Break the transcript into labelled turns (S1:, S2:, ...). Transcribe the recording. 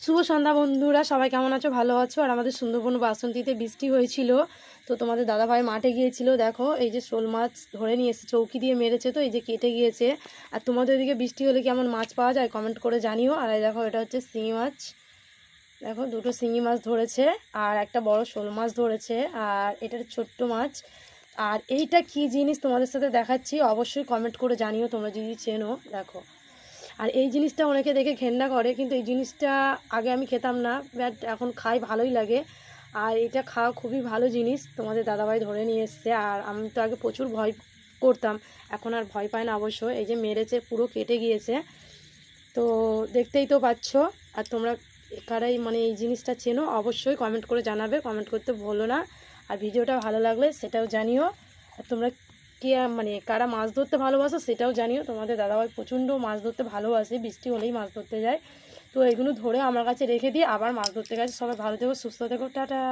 S1: শুভ সন্ধ্যা বন্ধুরা, সবাই কেমন আছো? ভালো আছো? আর আমাদের সুন্দরবন বাসন্তীতে বৃষ্টি হয়েছিল, তো তোমাদের দাদাভাই মাঠে গিয়েছিল। দেখো এই যে শোল মাছ ধরে নিয়ে এসেছে, চৌকি দিয়ে মেরেছে, তো এই যে কেটে গিয়েছে। আর তোমাদের দিকে বৃষ্টি হলে কেমন মাছ পাওয়া যায় কমেন্ট করে জানিও। আর এই দেখো এটা হচ্ছে শিঙি মাছ, দেখো দুটো শিঙি মাছ ধরেছে আর একটা বড় শোল মাছ ধরেছে, আর এটার ছোট্ট মাছ। আর এইটা কি জিনিস তোমাদের সাথে দেখাচ্ছি, অবশ্যই কমেন্ট করে জানিও তোমরা যদি চেনো। দেখো, আর এই জিনিসটা অনেকে দেখে ঘেন্না করে, কিন্তু এই জিনিসটা আগে আমি খেতাম না, বাট এখন খাই, ভালোই লাগে। আর এটা খাওয়া খুবই ভালো জিনিস, তোমাদের দাদাভাই ধরে নিয়ে এসছে। আর আমি তো আগে প্রচুর ভয় করতাম, এখন আর ভয় পাই না অবশ্য। এই যে মেরেছে, পুরো কেটে গিয়েছে, তো দেখতেই তো পাচ্ছ। আর তোমরা কারাই মানে এই জিনিসটা চেনো অবশ্যই কমেন্ট করে জানাবে, কমেন্ট করতে ভুলো না। আর ভিডিওটা ভালো লাগলে সেটাও জানিও। আর তোমরা কে মানে কারা মাছ ধরতে ভালোবাসো সেটাও জানিও। তোমাদের দাদাভাই প্রচণ্ড মাছ ধরতে ভালোবাসে, বৃষ্টি হলেই মাছ ধরতে যায়। তো এগুলো ধরে আমার কাছে রেখে দিয়ে আবার মাছ ধরতে গেছে। সবাই ভালো থেকো, সুস্থ থেকো, টাটা।